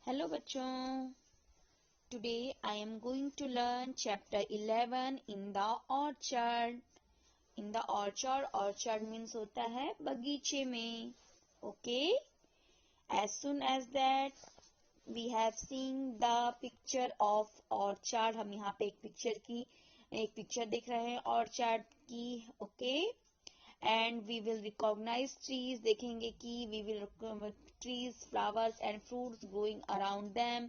Hello बच्चों, today I am going to learn chapter 11 in the orchard. In the orchard, orchard means होता है बगीचे में। Okay, as soon as that we have seen the picture of orchard. हम यहाँ पे एक picture देख रहे हैं ऑर्चर्ड की। Okay, and we will recognise trees, देखेंगे कि we will trees, flowers and fruits growing around them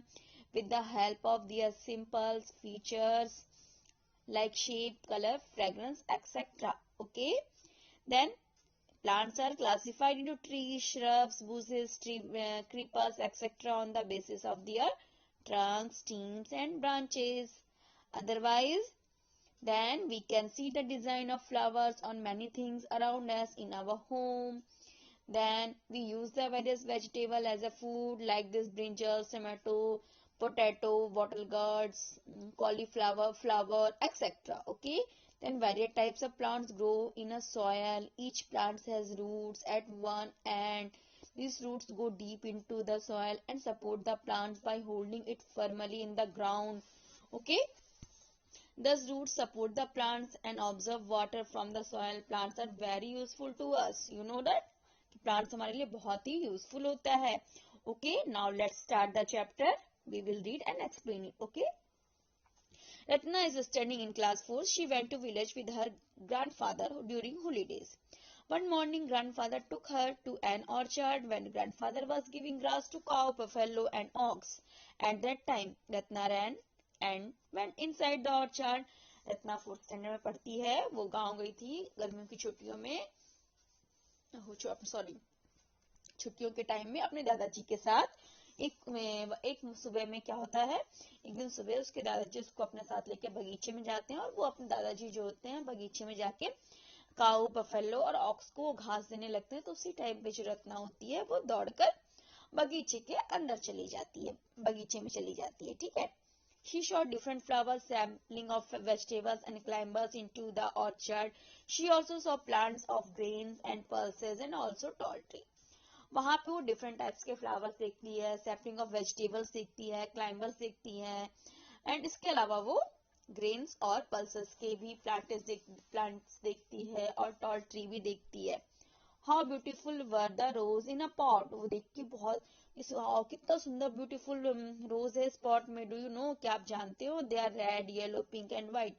with the help of their simple features like shape, color, fragrance, etc. Okay, then plants are classified into trees, shrubs, bushes, creepers, etc. on the basis of their trunks, stems and branches. Otherwise, then we can see the design of flowers on many things around us in our home. Then we use the various vegetable as a food like this brinjal, tomato, potato, wattle gourds, cauliflower, flower, etc. Okay. Then various types of plants grow in a soil. Each plant has roots at one end. These roots go deep into the soil and support the plants by holding it firmly in the ground. Okay. Thus roots support the plants and absorb water from the soil. Plants are very useful to us. You know that? Plants हमारे लिए बहुत ही useful होता है. Okay, now let's start the chapter. We will read and explain it. Okay, Ratna is studying in class 4. She went to village with her grandfather during holidays. One morning, grandfather took her to an orchard when grandfather was giving grass to cow, buffalo, and ox. At that time, Ratna ran and went inside the orchard. Ratna fourth standard में पढ़ती है. वो गांव गई थी गर्मियों की छुट्टियों में, सॉरी छुट्टियों के टाइम में अपने दादाजी के साथ. एक सुबह में क्या होता है, एक दिन सुबह उसके दादाजी उसको अपने साथ लेके बगीचे में जाते हैं और वो अपने दादाजी जो होते हैं बगीचे में जाके काऊ, बफेलो और ऑक्स को घास देने लगते हैं. तो उसी टाइम पे जो रत्ना होती है वो दौड़कर बगीचे के अंदर चली जाती है, बगीचे में चली जाती है. ठीक है. She saw different flowers, sampling of vegetables and climbers into the orchard. She also saw plants of grains and pulses and also tall tree. वहां पे वो डिफरेंट टाइप्स के फ्लावर्स देखती है, सैपलिंग ऑफ वेजिटेबल्स देखती है, क्लाइंबर्स देखती है एंड इसके अलावा वो ग्रेन्स और पल्सेस के भी प्लांट्स देखती है और टॉल ट्री भी देखती है. How beautiful were the rose in a pot. वो देख के बहुत कितना सुंदर ब्यूटीफुल रोज है इस पॉट में. डू यू नो, क्या आप जानते हो, they are red, yellow, pink and white.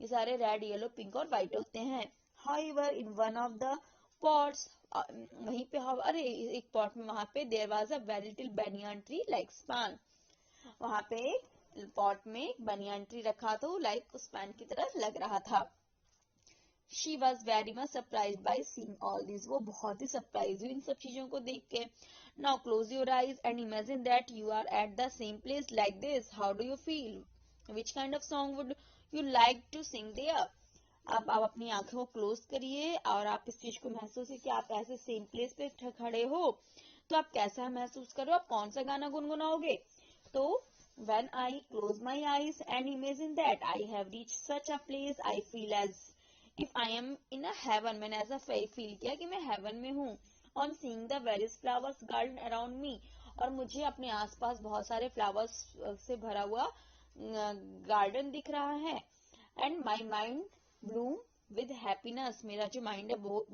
ये सारे रेड, येलो, पिंक और व्हाइट होते हैं. However in one of the pots, वहीं पे अरे एक पॉट में वहां पे there was a very little banyan tree like span. वहां पे एक पॉट में एक बनियान ट्री रखा तो लाइक स्पान की तरह लग रहा था. She was very much surprised by seeing all this. वो बहुत ही सरप्राइज हुई इन सब चीजों को देख के. Now close your eyes and imagine that you are at the same place like this. How do you feel? Which kind of song would you like to sing there? अब आप अपनी आंखों को क्लोज करिए और आप इस चीज को महसूस है कि आप ऐसे सेम प्लेस पे खड़े हो. तो आप कैसा महसूस करो, आप कौन सा गाना गुनगुनाओगे. तो when I close my eyes and imagine that I have reached such a place, I feel as if I am in a heaven. मैंने ऐसा फील किया कि मैं हेवन में हूँ. On seeing the various flowers garden around me, और मुझे अपने आसपास बहुत सारे फ्लावर्स से भरा हुआ गार्डन दिख रहा है. And my mind Bloom with happiness. मेरा जो माइंड है वो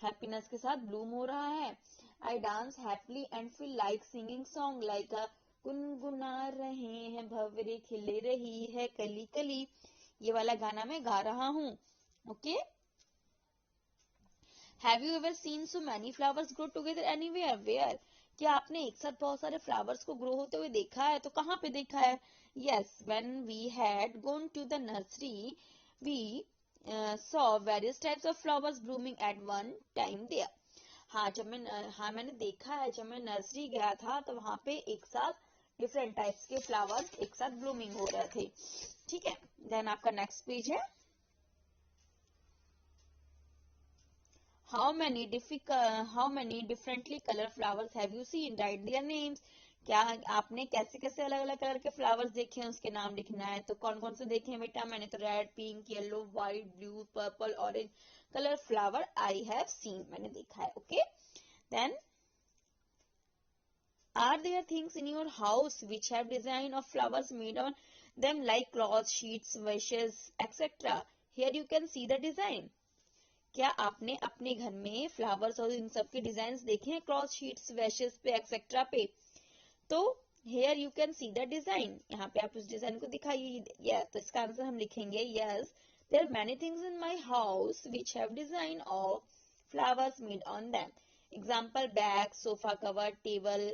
हैप्पीनेस के साथ ब्लूम हो रहा है. I dance happily and feel like singing song like अ गुनगुना रहे हैं भंवरे खिले रही है कली कली. ये वाला गाना मैं गा रहा हूँ. Okay. Have you ever seen so many flowers grow together anywhere. Where. क्या आपने एक साथ बहुत सारे फ्लावर्स को ग्रो होते हुए देखा है, तो कहाँ पे देखा है. Yes, when we had gone to the nursery we saw various types of flowers blooming at one time there. हाँ मैंने देखा है, जब मैं नर्सरी गया था तो वहां पे एक साथ डिफरेंट टाइप्स के फ्लावर्स एक साथ ब्लूमिंग हो रहे थे. ठीक है. देन आपका नेक्स्ट पेज है. How many differently colored flowers have you seen? Write their names. क्या आपने कैसे कैसे अलग अलग कलर के फ्लावर्स देखे हैं, उसके नाम लिखना है. तो कौन कौन से देखे हैं बेटा. मैंने तो red, pink, yellow, white, blue, purple, orange colour flower I have seen, मैंने देखा है. Okay. Then Are there things in your house which have design of flowers made on them like cloth, sheets, washes, etc.? Here you can see the design. क्या आपने अपने घर में flowers और इन सब के डिजाइन देखे हैं क्लॉथ शीट्स, वैशेस पे एक्सेट्रा पे? तो here you can see the design, यहाँ पे आप उस डिजाइन को दिखाइए. यस, तो इसका आंसर हम लिखेंगे yes, there are many things in my house which have design of flowers made on them. Example bag, sofa cover, table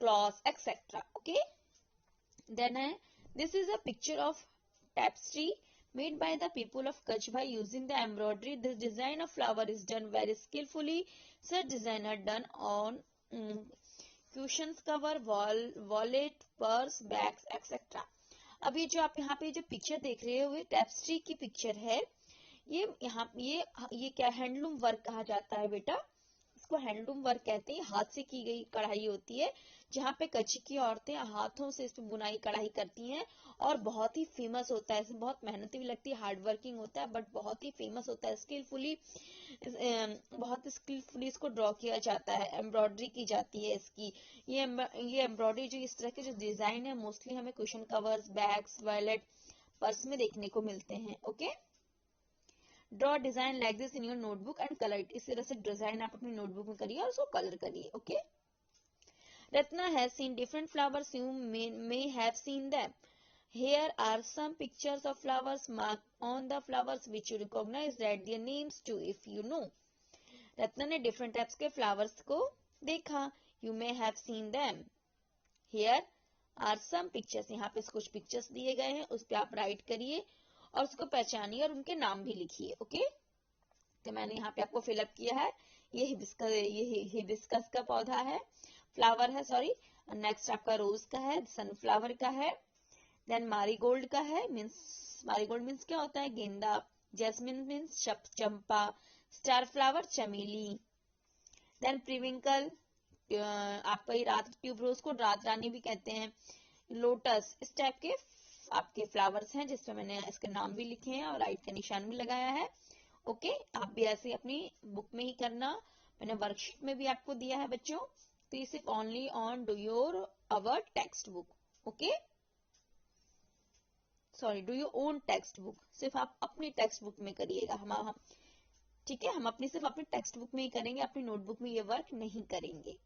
cloth etcetera. Okay, then this is a picture of tapestry made by the people of Kutch by using the embroidery. This design of flower is done very skillfully. Such design are done on cushions, cover, wallet, purse, bags etcetera. अब ये जो आप यहाँ पे जो picture देख रहे हो ये टेप्स्ट्री की पिक्चर है. ये यहाँ ये क्या हैंडलूम वर्क कहा जाता है बेटा. इसको हैंडलूम वर्क कहते हैं. हाथ से की गई कढ़ाई होती है जहाँ पे कच्ची की औरतें हाथों से इस पे बुनाई कढ़ाई करती हैं और बहुत ही फेमस होता है. इसमें बहुत मेहनत भी लगती है, हार्ड वर्किंग होता है, बट बहुत ही फेमस होता है. स्किलफुली बहुत स्किलफुली इसको ड्रॉ किया जाता है, एम्ब्रॉयडरी की जाती है इसकी. ये एम्ब्रॉयडरी जो इस तरह के जो डिजाइन है मोस्टली हमें cushion covers, bags, wallet, purse में देखने को मिलते हैं. Okay, draw design like this in your notebook and colour it. इस तरह से डिजाइन आप अपनी नोटबुक में करिए और उसको कलर करिए. Okay, Ratna has seen different flowers. You may have seen them. Here are some pictures of flowers. Mark on the flowers which you recognize. Write their names too if you know. Ratna ने different types के flowers को देखा. You may have seen them. Here are some pictures. यहाँ पे कुछ pictures दिए गए हैं, उस पे आप write करिए और उसको पहचानिए और उनके नाम भी लिखिए. ओके, तो मैंने यहाँ पे आपको फिलअप किया है. ये हिबिस्कस का पौधा है, फ्लावर है सॉरी. नेक्स्ट आपका रोज का है, सनफ्लावर का है, देन मारीगोल्ड का है. मीन्स मारीगोल्ड मीन्स क्या होता है, गेंदा. जैस्मिन मीन्स चंपा. स्टार फ्लावर चमेली. देन प्रिविंकल, आपका ये रात ट्यूबरोज को रात रानी भी कहते हैं. लोटस, इस टाइप के आपके फ्लावर्स हैं जिसमें मैंने इसके नाम भी लिखे हैं और राइट का निशान भी लगाया है. ओके, आप भी ऐसे अपनी बुक में ही करना. मैंने वर्कशीट में भी आपको दिया है बच्चों. तो ये सिर्फ only on do your our text book. Okay, sorry, do your own text book. सिर्फ आप अपनी टेक्स्ट बुक में करिएगा. हम ठीक है, हम अपनी सिर्फ अपनी टेक्स्ट बुक में ही करेंगे, अपनी नोटबुक में ये वर्क नहीं करेंगे.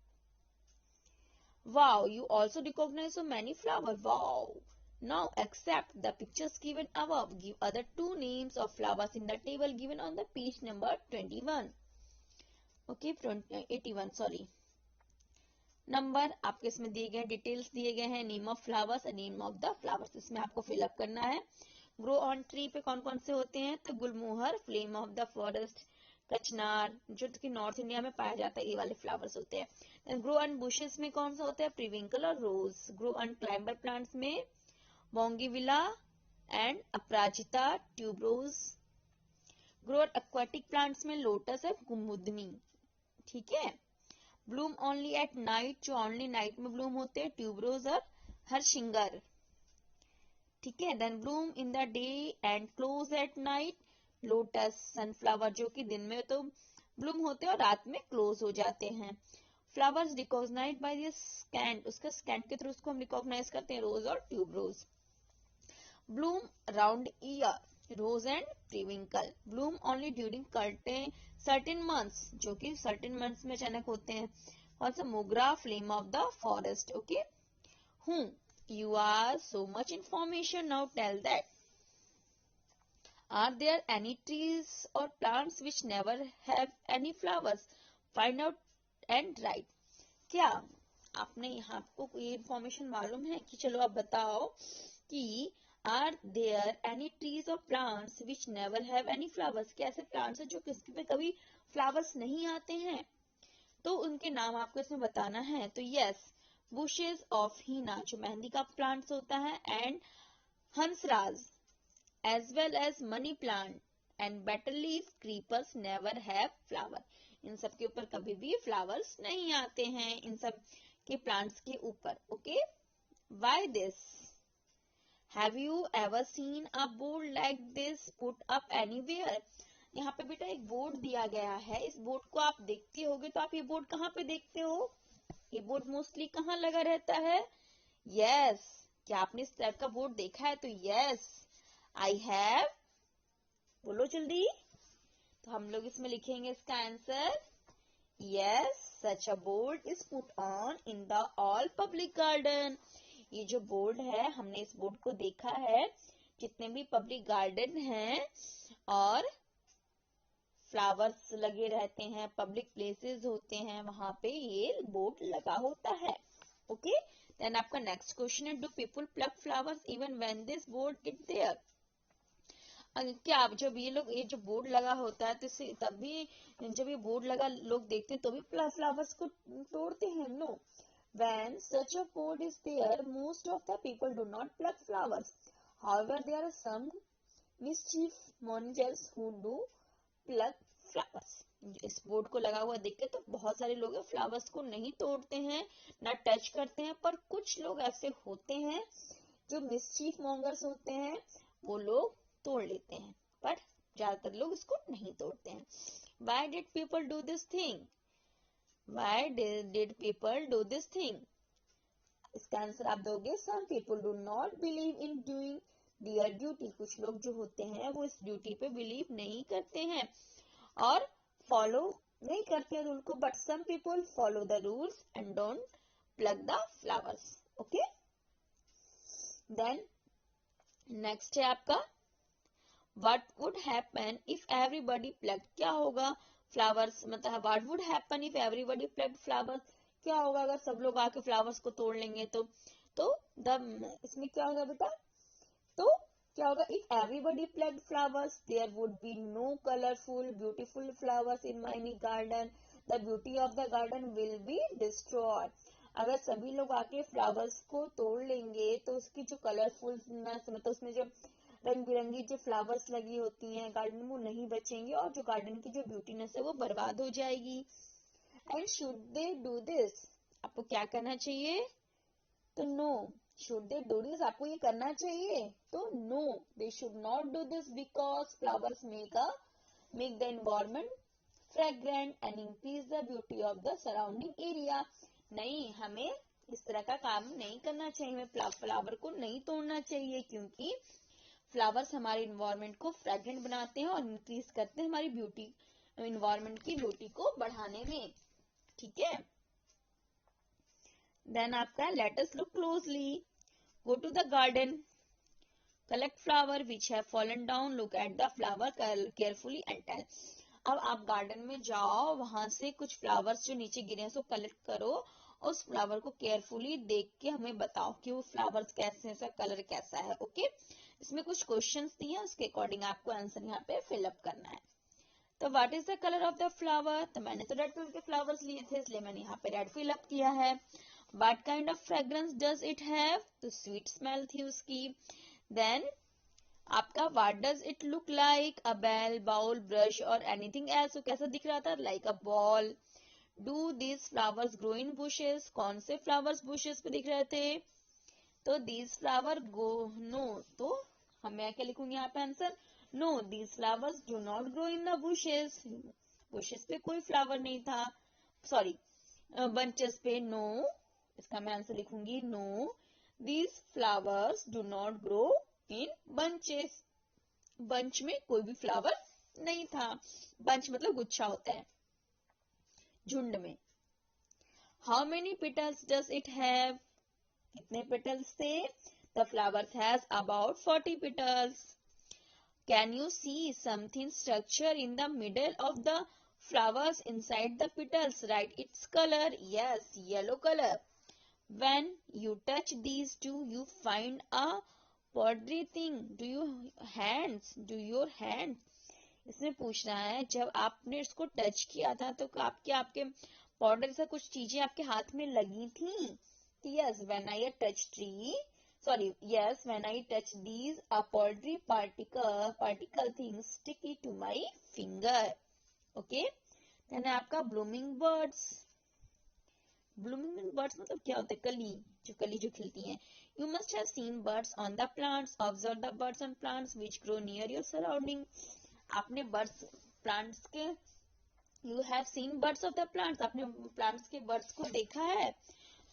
Wow, you also recognise so many flower. Wow, now accept the pictures given above. Give other two names of flowers in the table given on the page number 21. Okay, 81 sorry. Number आपके इसमें दिए गए, details दिए गए हैं, name of flowers, name of the flowers, इसमें आपको fill up करना है. ग्रो ऑन ट्री पे कौन कौन से होते हैं, तो गुलमोहर, फ्लेम ऑफ द फॉरेस्ट, कचनार जो कि नॉर्थ इंडिया में पाया जाता है, ये वाले फ्लावर्स होते हैं. ग्रो ऑन बुशेस में कौन सा होता है, प्रिविंकल और rose. Grow on climber plants में bougainvillea and aparajita, tuberose. Grow on aquatic plants में लोटस है, कुमुदनी. ठीक है. ब्लूम ओनली एट नाइट, जो ओनली नाइट में ब्लूम होते हैं, ट्यूबरोज और हरशिंगर. ठीक है. Then bloom in the day and close at night, lotus. Sunflower जो कि दिन में तो ब्लूम होते हैं और रात में क्लोज हो जाते हैं. Flowers recognise by the scent, उसका स्कैंट के थ्रू उसको हम रिकॉग्नाइज करते हैं, रोज और tuberose. Bloom round year, rose and periwinkle. Bloom only during certain months, जो कि सर्टेन मंथ्स में अचानक होते हैं. कौन सा, mogra, flame of the forest. Okay, hmm you are so much information. Now tell that. Are there any trees और plants which never have any flowers. Find out and write. क्या आपने यहाँ आपको ये इंफॉर्मेशन मालूम है कि चलो आप बताओ कि Are there any trees or plants which never have any flowers? क्या ऐसे प्लांट्स हैं जो किसी पे कभी फ्लावर्स नहीं आते हैं? तो उनके नाम आपको इसमें बताना है. तो यस, बुशेस ऑफ हीना जो मेहंदी का प्लांट्स होता है, and Hansraj as well as money plant and betel leaf creepers never have flower. इन सब के ऊपर कभी भी फ्लावर्स नहीं आते हैं, इन सब के प्लांट्स के ऊपर. Okay, why this? Have you ever seen a board like this put up anywhere? यहाँ पे बेटा एक बोर्ड दिया गया है. इस बोर्ड को आप देखते होगे, तो आप ये बोर्ड कहाँ पे देखते हो, ये बोर्ड मोस्टली कहाँ लगा रहता है? यस, क्या आपने इस टाइप का बोर्ड देखा है? तो यस, आई हैव, बोलो जल्दी। तो हम लोग इसमें लिखेंगे इसका answer, yes, such a board is put on in the all public garden. ये जो बोर्ड है, हमने इस बोर्ड को देखा है जितने भी पब्लिक गार्डन हैं और फ्लावर्स लगे रहते हैं, पब्लिक प्लेसेस होते हैं, वहां पे ये बोर्ड लगा होता है। ओके, देन आपका नेक्स्ट क्वेश्चन है, do people pluck flowers even when this board is there? क्या आप जब ये जो बोर्ड लगा होता है तो इससे तब भी, जब ये बोर्ड लगा लोग देखते हैं तो भी फ्लावर्स को तोड़ते हैं? No, when such a board is there, most of the people do not pluck flowers. However, there are some mischief mongers who do pluck flowers. इस बोर्ड को लगा हुआ देख के तो बहुत सारे लोग फ्लावर्स को नहीं तोड़ते हैं, ना टच करते हैं, पर कुछ लोग ऐसे होते हैं जो मिसचीफ मॉन्गर्स होते हैं, वो लोग तोड़ लेते हैं, पर ज्यादातर लोग इसको नहीं तोड़ते हैं। Why did people do this thing? Why did people do this thing? इसका आंसर आप दोगे, some people do not believe in doing their duty. कुछ लोग जो होते हैं वो इस ड्यूटी पे बिलीव नहीं करते हैं और फॉलो नहीं करते रूल को, but some people follow the rules and don't pluck the flowers. Okay, then next है आपका, what would happen if everybody plucked? क्या होगा फ्लावर्स, मतलब what would happen if everybody plucked flowers? क्या होगा अगर सब लोग आके फ्लावर्स को तोड़ लेंगे तो इसमें क्या होगा बेटा? तो क्या होगा, if everybody plucked flowers there would be no colorful beautiful flowers in my garden, the beauty of the garden will be destroyed. अगर सभी लोग आके फ्लावर्स को तोड़ लेंगे तो उसकी जो कलरफुलनेस, मतलब उसमें जो रंग बिरंगी जो फ्लावर्स लगी होती हैं गार्डन में, वो नहीं बचेंगे और जो गार्डन की जो ब्यूटीनेस है वो बर्बाद हो जाएगी। And should they do this? आपको क्या करना चाहिए? तो no, should they do this, आपको ये करना चाहिए? तो no, they should not do this because flowers make the environment fragrant and increase the beauty of the surrounding area. नहीं, हमें इस तरह का काम नहीं करना चाहिए, हमें फ्लावर को नहीं तोड़ना चाहिए, क्योंकि फ्लावर्स हमारे इन्वायरमेंट को फ्रेग्रेंट बनाते हैं और इंक्रीज करते हैं हमारी ब्यूटी, इन्वायरमेंट की ब्यूटी को बढ़ाने में। ठीक है, देन आपका let us look closely, go to the garden, collect flower which have fallen down, look at the flower carefully and tell. अब आप गार्डन में जाओ, वहां से कुछ फ्लावर्स जो नीचे गिरे हैं उसको कलेक्ट करो, उस फ्लावर को केयरफुली देख के हमें बताओ कि वो फ्लावर्स कैसे हैं, उसका कलर कैसा है। ओके, इसमें कुछ क्वेश्चंस दिए हैं, उसके अकॉर्डिंग आपको आंसर यहाँ पे फिलअप करना है। तो what is the colour of the flower? तो मैंने तो रेड कलर के फ्लावर्स लिए थे, इसलिए मैंने यहाँ पे रेड फिलअप किया है। What kind of fragrance does it have? तो स्वीट स्मेल थी उसकी। देन आपका what does it look like? A bell, bowl, brush और एनीथिंग एल्स? तो कैसा दिख रहा था? Like a ball. Do these flowers grow in bushes? कौन से फ्लावर्स बुशेस पे दिख रहे थे? तो दीज फ्लावर गो, नो, तो मैं क्या लिखूंगी यहाँ पे answer? No, these flowers do not grow in the bushes. Bushes पे कोई फ्लावर नहीं था, सॉरी बंचेस पे। नो, इसका मैं आंसर लिखूंगी no, these flowers do not grow in bunches. Bunch में कोई भी फ्लावर नहीं था, बंच मतलब गुच्छा होता है, झुंड में। How many petals does it have? कितने पेटल्स थे? The flower has about 40 petals. Can you see something structure in the middle of the flowers inside the petals? Write its color. Yes, yellow color. When you touch these two, you find a powdery thing. Do your hands? इसमें पूछ रहा है जब आपने इसको touch किया था तो आपके पाउडर सा कुछ चीजें आपके हाथ में लगी थी? Yes, when I touch these, a powdery particle things sticky to my finger. Okay, then है आपका blooming birds. Blooming birds मतलब क्या होता है? कली जो खिलती हैं। You must have seen birds on the plants. Observe the birds on plants which grow near your surrounding. आपने बर्ड्स प्लांट्स के you have seen birds of the plants, आपने प्लांट्स के बर्ड्स को देखा है,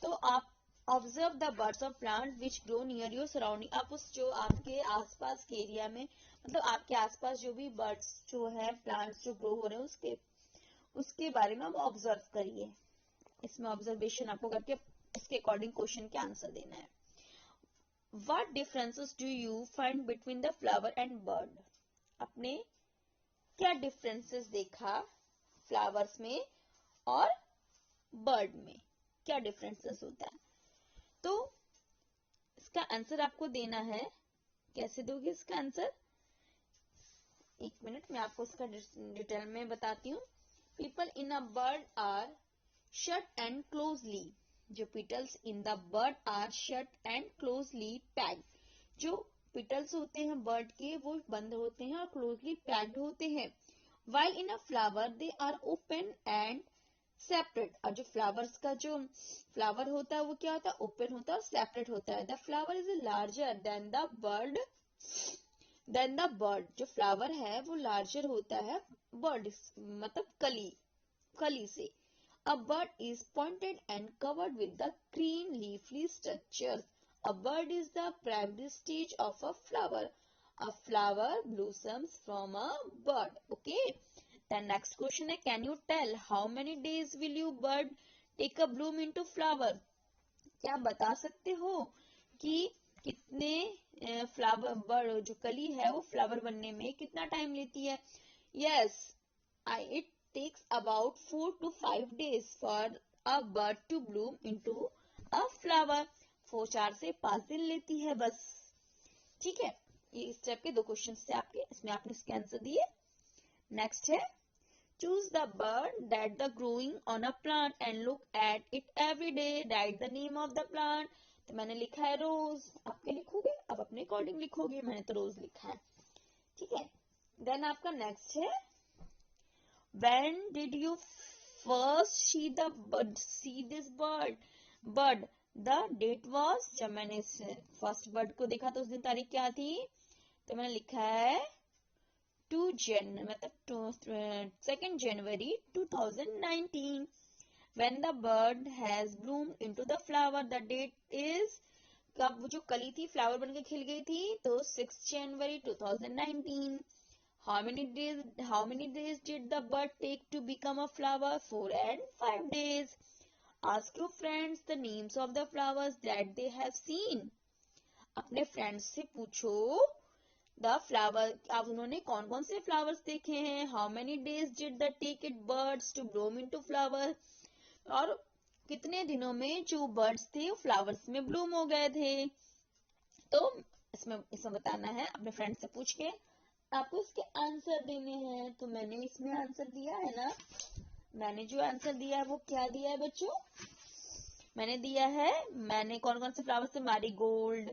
तो आप observe the birds of plant which grow near your surrounding, आप उस जो आपके आसपास के एरिया में, मतलब आपके आसपास जो भी बर्ड्स जो है, प्लांट्स जो ग्रो हो रहे हैं उसके बारे में आप ऑब्जर्व करिए। इसमें ऑब्जर्वेशन आपको करके इसके अकॉर्डिंग क्वेश्चन के आंसर देना है। What differences do you find between the flower and bird? आपने क्या डिफरेंसेस देखा फ्लावर्स में और बर्ड में, क्या डिफरेंसेस होता है? तो इसका आंसर आपको देना है। कैसे दोगे इसका आंसर? एक मिनट, मैं आपको इसका डिटेल में बताती हूँ। Petals in a bud are shut and closely, जो petals in the bud are shut and closely packed, जो पिटल्स होते हैं बर्ड के वो बंद होते हैं और क्लोजली पैक्ड होते हैं। While in a flower they are open and separate, और जो फ्लावर्स का जो फ्लावर होता है वो क्या होता है? ओपन होता है और सेपरेट होता है। The flower is larger than the bird, जो फ्लावर है वो लार्जर होता है बर्ड मतलब कली से। A bird is pointed and covered with the green leafy structures. A bird is the primary stage of a flower. A flower blossoms from a bird. Okay. The next question is, can you tell how many days will you bird take a bloom into flower? क्या बता सकते हो कि कितने flower bird जो कली है वो फ्लावर बनने में कितना टाइम लेती है? Yes, it takes about 4 to 5 days for a bird to bloom into a flower. 4 से 5 दिन लेती है बस। ठीक है, ये इस टाइप के 2 क्वेश्चन थे आपके, इसमें आपने इसके आंसर दिए। नेक्स्ट है, choose the bird that the growing on a plant and look at it every day, right the name of the plant. तो मैंने लिखा है रोज, आपके लिखोगे, अब अपने अकॉर्डिंग लिखोगे, मैंने तो रोज लिखा है। ठीक है, देन आपका नेक्स्ट है, when did you first see this bird? The date was, जब मैंने फर्स्ट बर्ड को देखा तो उस दिन तारीख क्या थी? तो मैंने लिखा है 2 January 2019. When the bird has bloomed into the flower, the date is, कब वो जो कली थी फ्लावर बन के खिल गई थी? तो 6 January 2019. How many days did the bird take to become a flower? 4 and 5 days. Ask your friends the names of the flowers that they have seen. अपने फ्रेंड्स से पूछो द फ्लावर, अब उन्होंने कौन कौन से फ्लावर्स देखे हैं। How many days did the take it birds to bloom into flower? और कितने दिनों में जो बर्ड्स थे वो फ्लावर्स में ब्लूम हो गए थे। तो इसमें बताना है अपने फ्रेंड से पूछ के, आपको इसके आंसर देने हैं। तो मैंने इसमें आंसर दिया है ना, मैंने जो आंसर दिया है वो क्या दिया है बच्चों? मैंने दिया है, मैंने कौन कौन से फ्लावर से, marigold,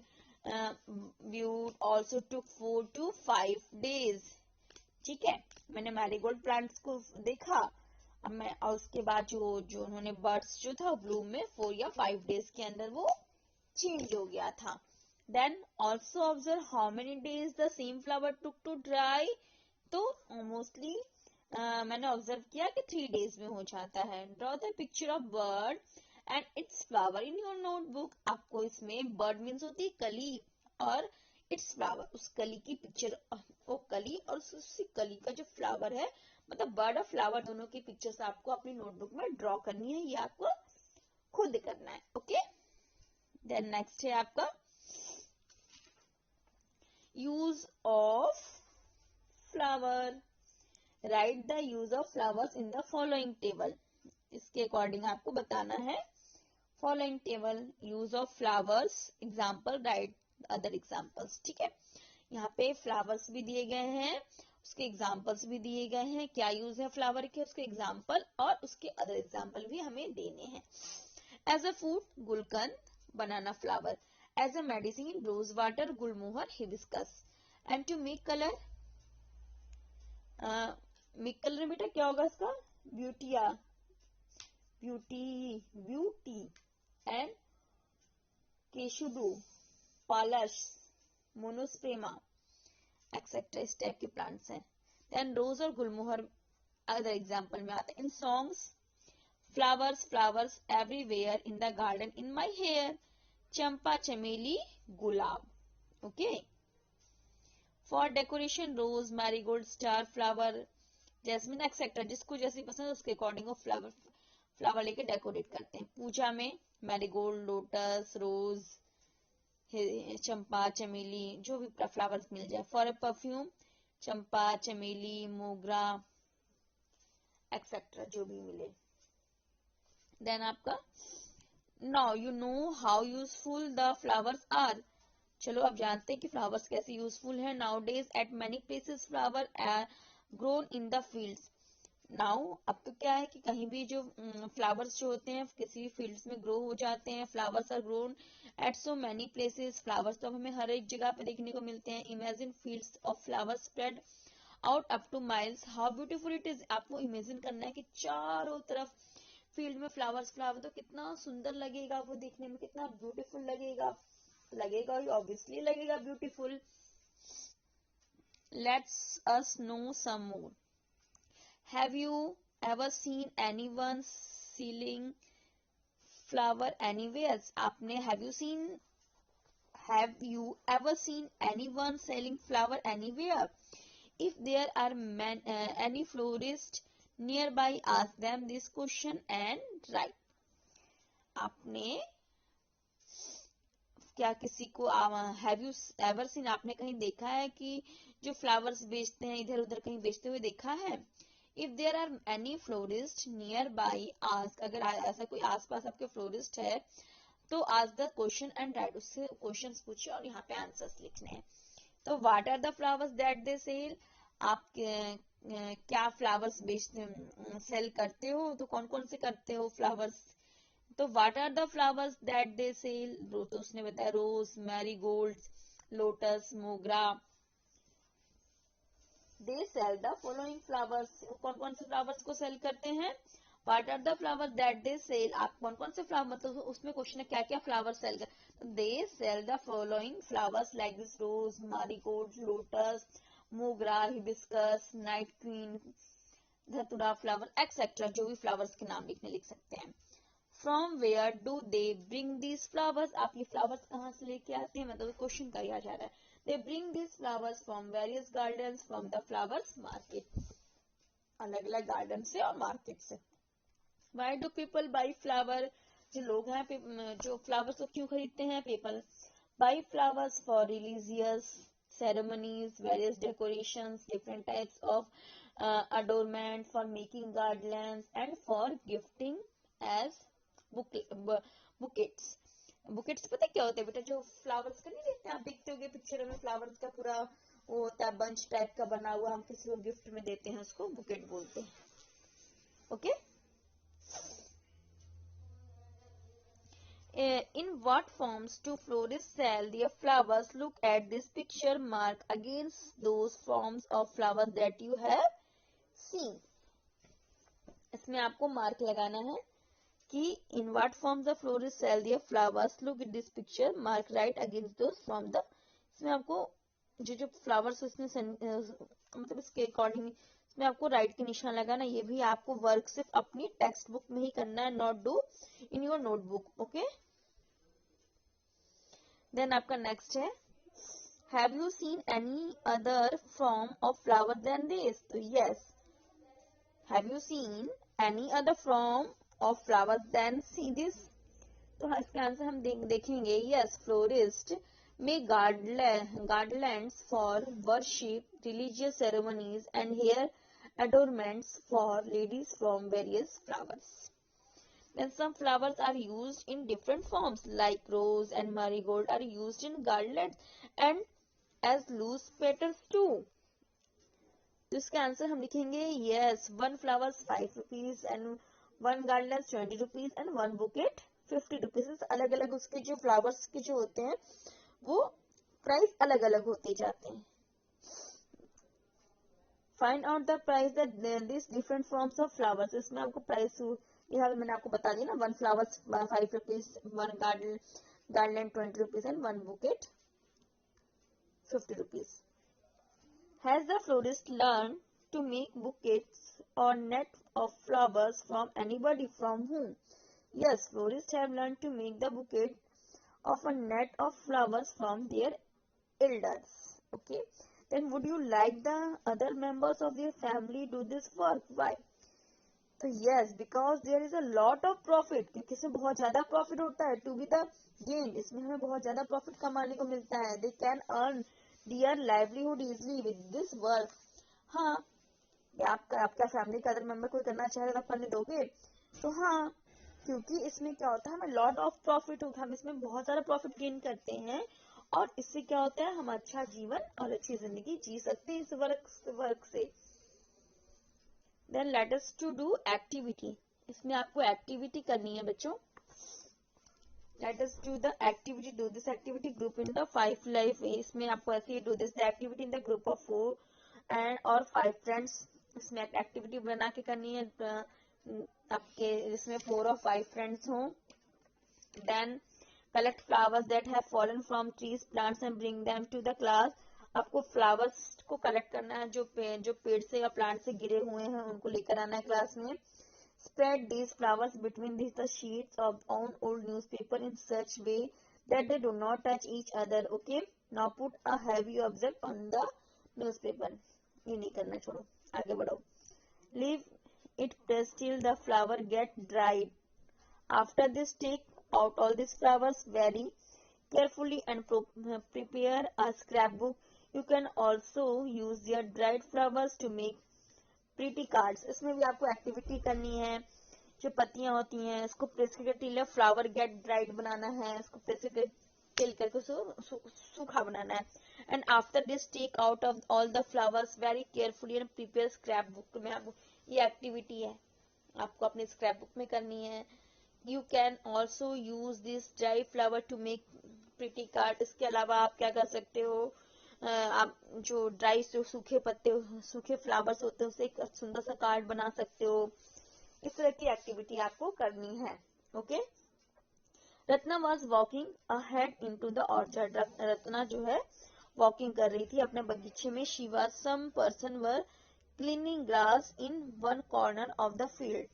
but also took 4 to 5 days। ठीक है, मैंने मैरीगोल्ड प्लांट्स को देखा, अब मैं, और उसके बाद जो उन्होंने बर्ड्स जो था ब्लूम में 4 या 5 days के अंदर वो चेंज हो गया था। Then also observe how many days the same flower took to dry. तो मोस्टली मैंने ऑब्जर्व किया कि 3 days में हो जाता है। Draw the picture of bird and its flower in your notebook. आपको इसमें bird मीन्स होती है कली, और its flower उस कली की पिक्चर, वो कली और उसी कली का जो फ्लावर है, मतलब बर्ड और फ्लावर दोनों की पिक्चर्स आपको अपनी नोटबुक में ड्रॉ करनी है, ये आपको खुद करना है। ओके, देन नेक्स्ट है आपका use of flower. Write the use of flowers in the following table. इसके अकॉर्डिंग आपको बताना है। Following table, use of flowers, example, write other examples. ठीक है, यहाँ पे फ्लावर्स भी दिए गए हैं, उसके एग्जाम्पल्स भी दिए गए हैं, क्या यूज है फ्लावर के, उसके एग्जाम्पल और उसके अदर एग्जाम्पल भी हमें देने हैं। एज अ फूड, गुलकंद, बनाना flower. As a medicine, rose water, gulmohar, hibiscus. And to make color, make color बेटा क्या होगा इसका? Butea and kesudo, palash, monosperma, etcetera, इस टाइप के प्लांट्स हैं। देन रोज और गुलमोहर अदर एग्जाम्पल में आता है in songs flowers flowers everywhere in the garden in my hair, चंपा चमेली गुलाब। Okay, for decoration rose marigold star flower jasmine etcetera, जिसको जैसी पसंद है उसके अकॉर्डिंग वो फ्लावर लेके डेकोरेट करते हैं। पूजा में मैरीगोल्ड, लोटस, रोज, चंपा, चमेली, जो भी फ्लावर्स मिल जाए। फॉर ए परफ्यूम चंपा, चमेली, मोगरा एक्सेट्रा, जो भी मिले। देन आपका now you know how useful the flowers are. चलो अब जानते हैं कि फ्लावर्स कैसे यूजफुल है। Now days at many places flower are grown in the fields. Now अब तो क्या है कि कहीं भी जो फ्लावर्स जो होते हैं किसी भी फील्ड्स में ग्रो हो जाते हैं। Flowers are grown at so many places, flowers तो हमें हर एक जगह पे देखने को मिलते हैं। Imagine fields of flowers spread out up two miles, how beautiful it is. आपको इमेजिन करना है कि चारों तरफ फील्ड में फ्लावर्स फ्लावर, तो कितना सुंदर लगेगा वो देखने में, कितना ब्यूटीफुल लगेगा। लगेगा ही, ऑब्वियसली लगेगा beautiful. Let's us know some more. Have you ever seen anyone selling flower anywhere? आपने have you ever seen anyone selling flower anywhere? If there are any florist nearby, ask them this question and write. आपने क्या किसी को have you ever scene, आपने कहीं देखा है कि जो फ्लावर्स बेचते हैं इधर उधर कहीं बेचते हुए देखा है? If there are any florist near by ask, अगर ऐसा कोई आसपास आपके फ्लोरिस्ट है तो ask the question and write, उससे क्वेश्चंस पूछिए और यहाँ पे आंसर्स लिखने हैं। तो what are the flowers that they sell, आप क्या फ्लावर्स बेचते सेल करते हो, तो कौन कौन से करते हो फ्लावर्स। तो what are the flowers that they sell, तो उसने बताया rose, marigold, lotus, mogra. They sell the following flowers, कौन कौन से फ्लावर्स को सेल करते हैं। What are the flowers that they sell, आप कौन कौन से फ्लावर, मतलब उसमें क्वेश्चन है क्या क्या फ्लावर सेल कर। They sell the following flowers like this rose, marigold, lotus, mogra, hibiscus, night queen, dhatura flower etcetera, जो भी फ्लावर्स के नाम लिख सकते हैं। From where do they bring these flowers, आप ये फ्लावर्स कहाँ से लेके आते हैं, मतलब क्वेश्चन किया जा रहा है। दे bring these flowers from various gardens from the flowers market, अलग अलग गार्डन से और मार्केट से। Why do people by flower, जो लोग हैं जो फ्लावर्स को क्यों खरीदते हैं। People by flowers for religious ceremonies, various decorations, different types of adornment, for making garlands and for gifting as bouquets. Bouquets पता क्या होता है बेटा, जो फ्लावर्स का नहीं देखते आप, देखते होगे पिक्चर में फ्लावर्स का पूरा वो होता है बंच टाइप का बना हुआ, हम किसी को गिफ्ट में देते हैं, उसको बुकेट बोलते हैं। Okay, in what forms do florists sell their flowers? Look at this picture, mark against those forms of flowers that you have seen. इसमें आपको मार्क लगाना है कि in what forms the florists sell their flowers. Look at this picture, mark right against those from the, इसमें आपको जो flowers इसमें मतलब इसके अकॉर्डिंग इसमें आपको राइट के निशान लगाना। ये भी आपको वर्क सिर्फ अपनी टेक्स्ट बुक में ही करना है, not do in your notebook. Okay, then आपका नेक्स्ट है have you seen any other form of flower than this. तो yes, have you seen any other form of flower than see this. तो इसका answer हम देखेंगे yes, florist में garlands for worship, religious ceremonies and hair adornments for ladies from various flowers. Then some flowers are used in different forms, like rose and marigold are used in garlands and as loose petals too. तो इसका answer हम लिखेंगे yes, one flowers 5 rupees and one garland 20 rupees and one bouquet 50 rupees. अलग अलग उसके जो flowers के जो होते हैं वो प्राइस अलग अलग होते जाते हैं। Find out the price that this different forms of flowers, इसमें आपको प्राइस यहाँ मैंने आपको बता दिया ना, one flowers 5 rupees, one garland 20 rupees and one bouquet 50 rupees. Has the florist learn to make bouquets or net of flowers from anybody. From whom? Yes, florists have learned to make the bouquet of a net of flowers from their elders. Okay. Then would you like the other members of your family do this work? Why? तो yes, because there is a lot of profit, क्योंकि इसमें बहुत ज्यादा profit होता है. To be the gain, इसमें हमें बहुत ज्यादा प्रॉफिट कमाने को मिलता है. They can earn their livelihood easily with this work. हाँ, आपका फैमिली का अदर मेंबर कोई करना चाहे तो आप करने दोगे? तो हाँ, क्योंकि इसमें क्या होता है, हमें लॉट ऑफ प्रॉफिट होता है, हम इसमें बहुत सारा प्रॉफिट गेन करते हैं. और इससे क्या होता है, हम अच्छा जीवन और अच्छी जिंदगी जी सकते हैं इस वर्क से. Then let us to do activity. इसमें आपको एक्टिविटी करनी है बच्चों. Let us do the activity. Do this activity group in the 5 life way. इसमें आपको ऐसे do this the activity in the group of 4 and or 5 friends. इसमें activity बना के करनी है. आपके इसमें 4 और 5 friends हों. Then collect flowers that have fallen from trees, plants and bring them to the class. आपको फ्लावर्स को कलेक्ट करना है जो पेड़ से या प्लांट से गिरे हुए हैं, उनको लेकर आना है क्लास में. Spread these flowers between the sheets of on old newspaper in such way that they do not touch each other. Okay. Now put a heavy object on the newspaper. ये नहीं करना, छोड़ो, आगे बढ़ो. Leave it pressed till the flower get dried. After this, take out all these flowers very carefully and prepare a scrapbook. You can also use your dried flowers to make pretty cards. इसमें भी आपको activity करनी है. जो पत्तियां होती हैं इसको प्रेस करके टिल फ्लावर गेट ड्राइड बनाना है. इसको प्रेस करके टिल करके सूखा बनाना है. And after this take out of all the flowers very carefully and prepare scrap book. में आपको ये एक्टिविटी है, आपको अपने स्क्रैप बुक में करनी है. You can also use this dry flower to make pretty card. इसके अलावा आप क्या कर सकते हो, आप जो ड्राई जो सूखे पत्ते सूखे फ्लावर्स होते हैं उससे एक सुंदर सा कार्ड बना सकते हो. इस तरह की एक्टिविटी आपको करनी है. Okay. Ratna was walking ahead into the orchard. Ratna जो है वॉकिंग कर रही थी अपने बगीचे में. She was some person were cleaning grass in one corner of the field.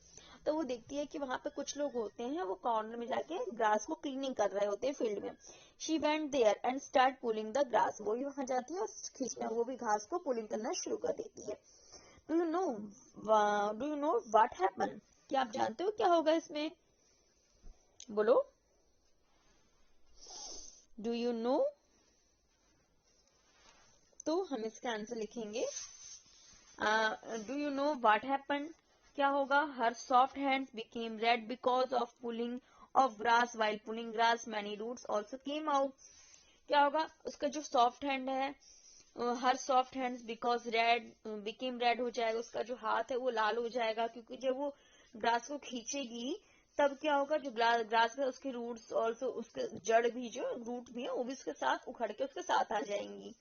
तो वो देखती है कि वहां पे कुछ लोग होते हैं, वो कॉर्नर में जाके ग्रास को क्लीनिंग कर रहे होते हैं फील्ड में. She went there and start pulling the grass. वो भी वहां जाती है और खींचना, वो भी घास को पुलिंग करना शुरू कर देती है. Do you know what happen? क्या आप जानते हो क्या होगा इसमें? बोलो. Do you know? तो हम इसका आंसर लिखेंगे. Do you know what happen? क्या होगा? Her soft hands became red because of pulling of grass. While pulling grass many roots also came out. क्या होगा? उसका जो सॉफ्ट हैंड है, her soft hands because red became red हो जाएगा. उसका जो हाथ है वो लाल हो जाएगा, क्योंकि जब वो ग्रास को खींचेगी तब क्या होगा, जो ग्रास है उसके रूट्स ऑल्सो, उसके जड़ भी, जो रूट भी है वो भी उसके साथ उखड़ के उसके साथ आ जाएंगी.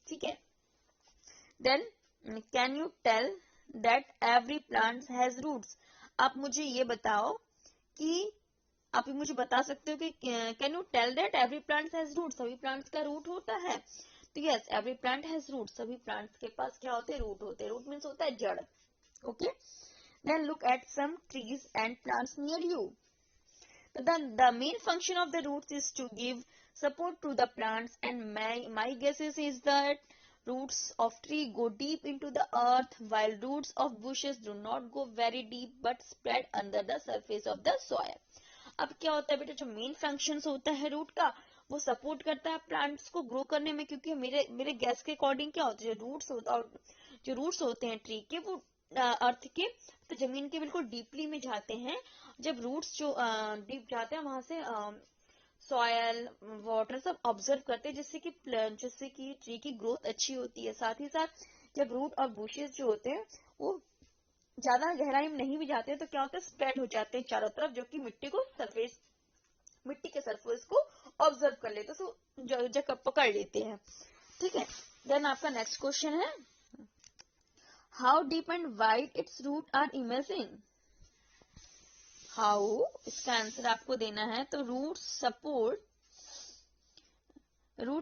ठीक है. Then can you tell that every plant has roots. आप मुझे ये बताओ कि आप मुझे बता सकते हो कि can you tell that every plant has root? सभी प्लांट्स का रूट होता है. तो yes, every plant has root. सभी प्लांट्स के पास क्या होते हैं? रूट होते हैं. रूट मीन्स होता है जड़. Okay. Then look at some trees and plants near you. The main function of the roots is to give support to the plants, and my guess is that roots of tree go deep into the earth, while roots of bushes do not go very deep but spread under the surface of the soil. अब क्या होता है बेटा, जो main functions होता है root का, वो सपोर्ट करता है प्लांट्स को ग्रो करने में. क्योंकि मेरे गैस के अकॉर्डिंग क्या होता है, जो रूट्स होते हैं ट्री के, वो अर्थ के, तो जमीन के बिल्कुल डीपली में जाते हैं. जब रूट्स जो डीप जाते हैं वहां से सॉयल वाटर सब ऑब्जर्व करते हैं, जिससे कि ट्री की ग्रोथ अच्छी होती है. साथ ही साथ जब रूट और बुशेस जो होते हैं वो ज्यादा गहराई में नहीं भी जाते हैं, तो क्या होता है, स्प्रेड हो जाते हैं चारों तरफ, जो कि मिट्टी के सरफेस को ऑब्जर्व कर लेते हैं, तो जगह पकड़ लेते हैं. ठीक है. देन आपका नेक्स्ट क्वेश्चन है, how deep and wide its root are imaging. How, इसका आंसर आपको देना है. तो root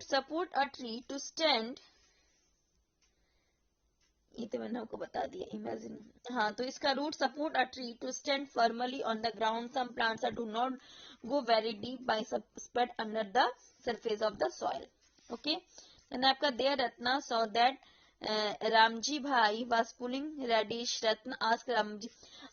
support a tree to stand ये तो मैंने आपको बता दिया, इमेजिन। हाँ, तो इसका root support a tree to stand firmly on the ground. Some plants are do not go very deep by spread under the surface of the soil. Okay, then आपका there Ratna saw that Ramji bhai was pulling radish. Ratna ask Ramji,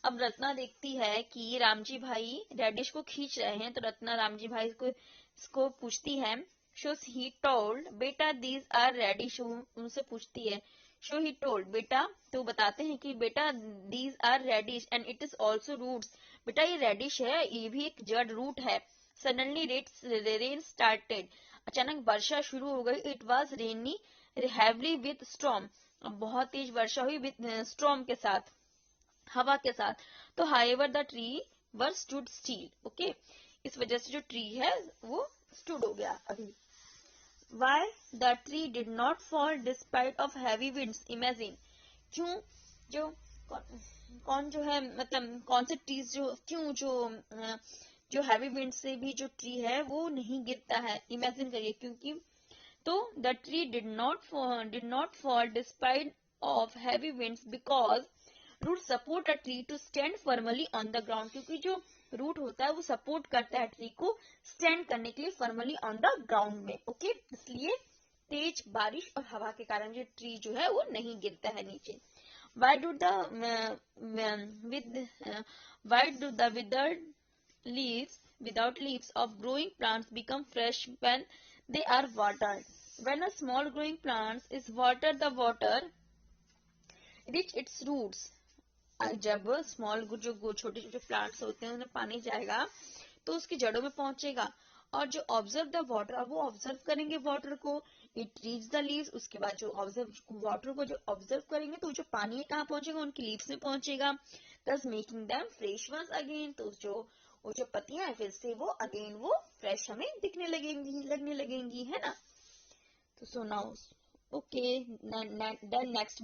अब रत्ना देखती है कि रामजी भाई reddish को खींच रहे हैं, तो रत्ना रामजी भाई को इसको पूछती है। सो ही टोल्ड बेटा दीज आर रेडिश, उनसे पूछती है। सो ही टोल्ड बेटा, तो बताते हैं कि बेटा these are radish and it is also roots, बेटा ये रेडिश है, ये भी एक जड़ रूट है। सडनली रेन स्टार्टेड, अचानक वर्षा शुरू हो गई। It was rainy heavily with storm, बहुत तेज वर्षा हुई विथ स्टॉर्म के साथ, हवा के साथ। तो however the tree were stood steel. Okay, इस वजह से जो ट्री है वो स्टूड हो गया। अभी Why the tree did not fall despite of heavy winds? Imagine, क्यों जो कौन जो है, मतलब कौन से ट्रीज जो क्यों जो हैवी विंड से भी जो ट्री है वो नहीं गिरता है। इमेजिन करिए, क्योंकि तो the tree did not fall despite of heavy winds because root support a tree to stand firmly on the ground, क्योंकि जो रूट होता है वो सपोर्ट करता है ट्री को स्टैंड करने के लिए फर्मली ऑन द ग्राउंड में। ओके, इसलिए तेज बारिश और हवा के कारण जो ट्री जो है वो नहीं गिरता है नीचे। Why do the why do the without leaves of growing plants become fresh when they are watered? When a small growing plant is watered, the water reach its roots. जब स्मॉल जो छोटे छोटे प्लांट्स होते हैं उन्हें पानी जाएगा तो उसकी जड़ों में पहुंचेगा, और जो ऑब्जर्व द वाटर, वो ऑब्जर्व करेंगे वाटर को। इट रीच द लीव्स, उसके बाद जो ऑब्जर्व वाटर को जो ऑब्जर्व करेंगे तो जो पानी है कहाँ पहुंचेगा, उनकी लीव्स में पहुंचेगा। Thus making them fresh once again, तो वो जो पत्तियां है फिर से वो अगेन वो फ्रेश हमें दिखने लगने लगेंगी, है ना। तो so now okay, then next